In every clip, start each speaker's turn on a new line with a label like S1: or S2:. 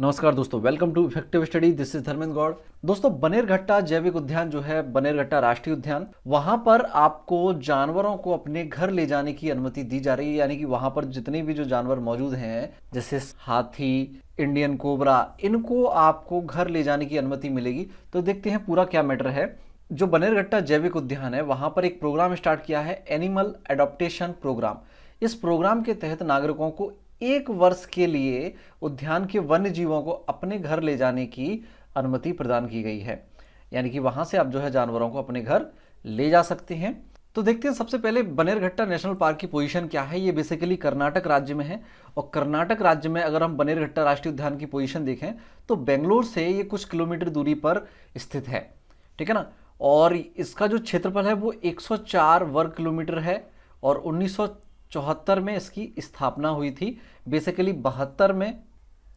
S1: नमस्कार दोस्तों, welcome to effective study. This is Dharmendra Gaur. दोस्तों, बनेरघट्टा जैविक उद्यान जो है, बनेरघट्टा राष्ट्रीय उद्यान, वहां पर आपको जानवरों को अपने घर ले जाने की अनुमति दी जा रही है। यानी कि वहां पर जितने भी जो जानवर मौजूद हैं, जैसे हाथी, इंडियन कोबरा, इनको आपको घर ले जाने की अनुमति मिलेगी। तो देखते हैं पूरा क्या मैटर है। जो बनेरघट्टा जैविक उद्यान है, वहां पर एक प्रोग्राम स्टार्ट किया है, एनिमल एडॉप्टेशन प्रोग्राम। इस प्रोग्राम के तहत नागरिकों को 1 वर्ष के लिए उद्यान के वन्य जीवों को अपने घर ले जाने की अनुमति प्रदान की गई है। यानी कि वहां से आप जो है जानवरों को अपने घर ले जा सकते हैं। तो देखते हैं सबसे पहले बनेरघट्टा नेशनल पार्क की पोजीशन क्या है। ये बेसिकली कर्नाटक राज्य में है, और कर्नाटक राज्य में अगर हम बनेरघट्टा राष्ट्रीय उद्यान की पोजीशन देखें तो बेंगलोर से ये कुछ किलोमीटर दूरी पर स्थित है, ठीक है ना। और इसका जो क्षेत्रफल है वो 104 वर्ग किलोमीटर है, और 1974 में इसकी स्थापना हुई थी। बेसिकली 72 में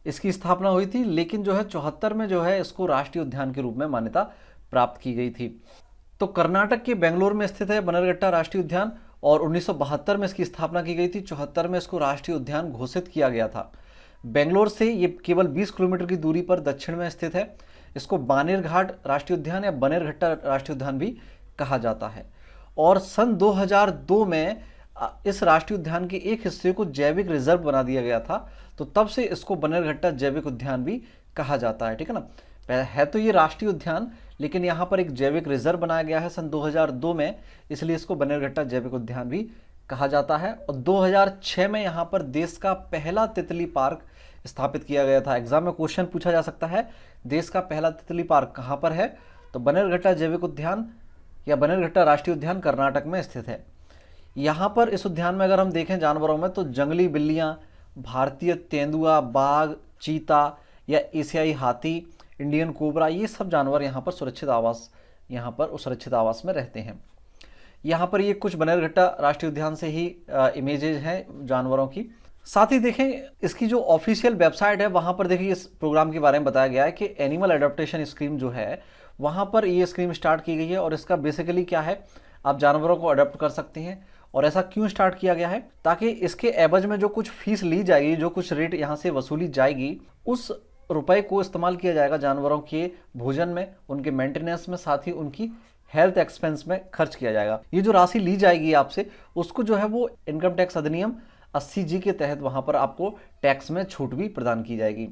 S1: इसकी स्थापना हुई थी, लेकिन जो है 74 में जो है इसको राष्ट्रीय उद्यान के रूप में मान्यता प्राप्त की गई थी। तो कर्नाटक के बेंगलोर में स्थित है बनेरघट्टा राष्ट्रीय उद्यान, और 1972 में इसकी स्थापना की गई थी। 74 में इसको राष्ट्रीय उद्यान घोषित किया गया था। बेंगलोर से ये केवल 20 किलोमीटर की दूरी पर दक्षिण में स्थित है। इसको बानेरघाट राष्ट्रीय उद्यान या बनेरघट्टा राष्ट्रीय उद्यान भी कहा जाता है। और सन 2002 में इस राष्ट्रीय उद्यान के एक हिस्से को जैविक रिजर्व बना दिया गया था। तो तब से इसको बनेरघट्टा जैविक उद्यान भी कहा जाता है, ठीक है ना। है तो ये राष्ट्रीय उद्यान, लेकिन यहाँ पर एक जैविक रिजर्व बनाया गया है सन 2002 में, इसलिए इसको बनेरघट्टा जैविक उद्यान भी कहा जाता है। और 2006 में यहाँ पर देश का पहला तितली पार्क स्थापित किया गया था। एग्जाम में क्वेश्चन पूछा जा सकता है, देश का पहला तितली पार्क कहाँ पर है? तो बनेरघट्टा जैविक उद्यान या बनेरघट्टा राष्ट्रीय उद्यान कर्नाटक में स्थित है। यहाँ पर इस उद्यान में अगर हम देखें जानवरों में, तो जंगली बिल्लियाँ, भारतीय तेंदुआ, बाघ, चीता या एशियाई हाथी, इंडियन कोबरा, ये सब जानवर यहाँ पर सुरक्षित आवास में रहते हैं। यहाँ पर ये कुछ बनेरघट्टा राष्ट्रीय उद्यान से ही इमेजेज हैं जानवरों की। साथ ही देखें इसकी जो ऑफिशियल वेबसाइट है, वहाँ पर देखिए इस प्रोग्राम के बारे में बताया गया है कि एनिमल एडॉप्टेशन स्कीम जो है, वहाँ पर ये स्कीम स्टार्ट की गई है। और इसका बेसिकली क्या है, आप जानवरों को अडॉप्ट कर सकते हैं। और ऐसा क्यों स्टार्ट किया गया है? ताकि इसके एवज में जो कुछ फीस ली जाएगी, जो कुछ रेट यहाँ से वसूली जाएगी, उस रुपए को इस्तेमाल किया जाएगा जानवरों के भोजन में, उनके मेंटेनेंस में, साथ ही उनकी हेल्थ एक्सपेंस में खर्च किया जाएगा। ये जो राशि ली जाएगी आपसे, उसको जो है वो इनकम टैक्स अधिनियम 80G के तहत वहाँ पर आपको टैक्स में छूट भी प्रदान की जाएगी।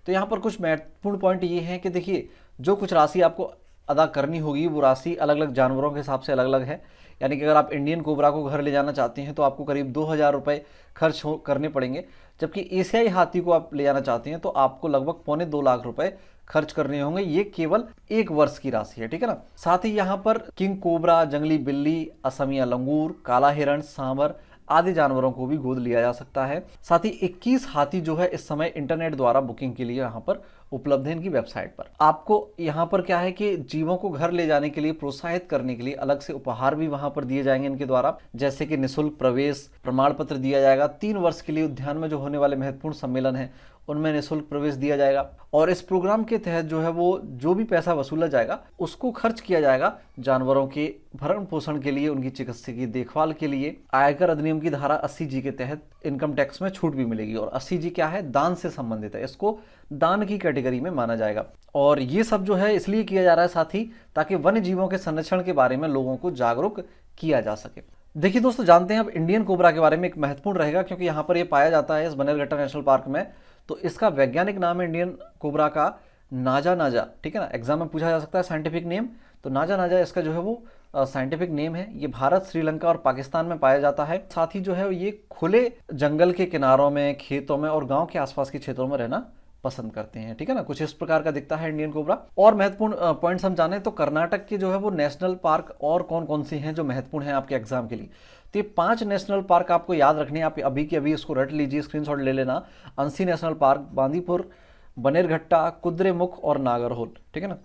S1: तो यहाँ पर कुछ महत्वपूर्ण पॉइंट ये हैं कि देखिए, जो कुछ राशि आपको अदा करनी होगी, वो राशि अलग अलग जानवरों के हिसाब से अलग अलग है। यानी कि अगर आप इंडियन कोबरा को घर ले जाना चाहते हैं तो आपको करीब 2000 रुपये खर्च करने पड़ेंगे, जबकि एशियाई हाथी को आप ले जाना चाहते हैं तो आपको लगभग 2.25 लाख रुपए खर्च करने होंगे। ये केवल 1 वर्ष की राशि है, ठीक है ना। साथ ही यहाँ पर किंग कोबरा, जंगली बिल्ली, असमिया लंगूर, काला हिरण, सांभर आदि जानवरों को भी गोद लिया जा सकता है। साथ ही 21 हाथी जो है इस समय इंटरनेट द्वारा बुकिंग के लिए यहाँ पर उपलब्ध है इनकी वेबसाइट पर। आपको यहाँ पर क्या है कि जीवों को घर ले जाने के लिए प्रोत्साहित करने के लिए अलग से उपहार भी वहाँ पर दिए जाएंगे इनके द्वारा, जैसे कि निःशुल्क प्रवेश प्रमाण पत्र दिया जाएगा। 3 वर्ष के लिए उद्यान में जो होने वाले महत्वपूर्ण सम्मेलन है उनमें निःशुल्क प्रवेश दिया जाएगा। और इस प्रोग्राम के तहत जो है वो जो भी पैसा वसूला जाएगा उसको खर्च किया जाएगा जानवरों के भरण पोषण के लिए, उनकी चिकित्सकीय देखभाल के लिए। आयकर अधिनियम की धारा 80G के तहत इनकम टैक्स में छूट भी मिलेगी। और 80G क्या है? दान से संबंधित है, इसको दान की कैटेगरी में माना जाएगा। और ये सब जो है इसलिए किया जा रहा है साथ ही ताकि वन्य जीवों के संरक्षण के बारे में लोगों को जागरूक किया जा सके। देखिए दोस्तों, जानते हैं अब इंडियन कोबरा के बारे में। एक महत्वपूर्ण रहेगा क्योंकि यहाँ पर ये पाया जाता है इस बनेरघट्टा नेशनल पार्क में। तो इसका वैज्ञानिक नाम है इंडियन कोबरा का नाजा नाजा, ठीक है ना। एग्जाम में पूछा जा सकता है साइंटिफिक नेम, तो नाजा नाजा इसका जो है वो साइंटिफिक नेम है। ये भारत, श्रीलंका और पाकिस्तान में पाया जाता है। साथ ही जो है ये खुले जंगल के किनारों में, खेतों में और गांव के आसपास के क्षेत्रों में रहना पसंद करते हैं, ठीक है ना। कुछ इस प्रकार का दिखता है इंडियन कोबरा। और महत्वपूर्ण पॉइंट्स हम जाने तो कर्नाटक के जो है वो नेशनल पार्क और कौन कौन से हैं जो महत्वपूर्ण हैं आपके एग्जाम के लिए। तो ये 5 नेशनल पार्क आपको याद रखने हैं। आप अभी के अभी इसको रट लीजिए, स्क्रीनशॉट ले लेना। अंसी नेशनल पार्क, बांदीपुर, बनेरघट्टा, कुद्रेमुख और नागरहोल, ठीक है ना।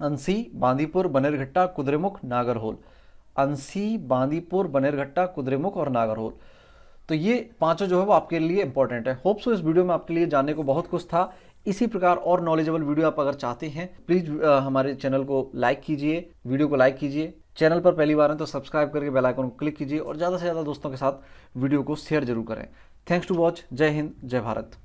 S1: अंसी, बांदीपुर, बनेरघट्टा, कुद्रेमुख, नागरहोल। अंसी, बांदीपुर, बनेरघट्टा, कुद्रेमुख और नागरहोल। तो ये 5 जो है वो आपके लिए इंपॉर्टेंट है। होप सो इस वीडियो में आपके लिए जानने को बहुत कुछ था। इसी प्रकार और नॉलेजेबल वीडियो आप अगर चाहते हैं, प्लीज हमारे चैनल को लाइक कीजिए, वीडियो को लाइक कीजिए। चैनल पर पहली बार हैं तो सब्सक्राइब करके बेल आइकन को क्लिक कीजिए और ज़्यादा से ज़्यादा दोस्तों के साथ वीडियो को शेयर जरूर करें। Thanks to watch. जय हिंद, जय भारत।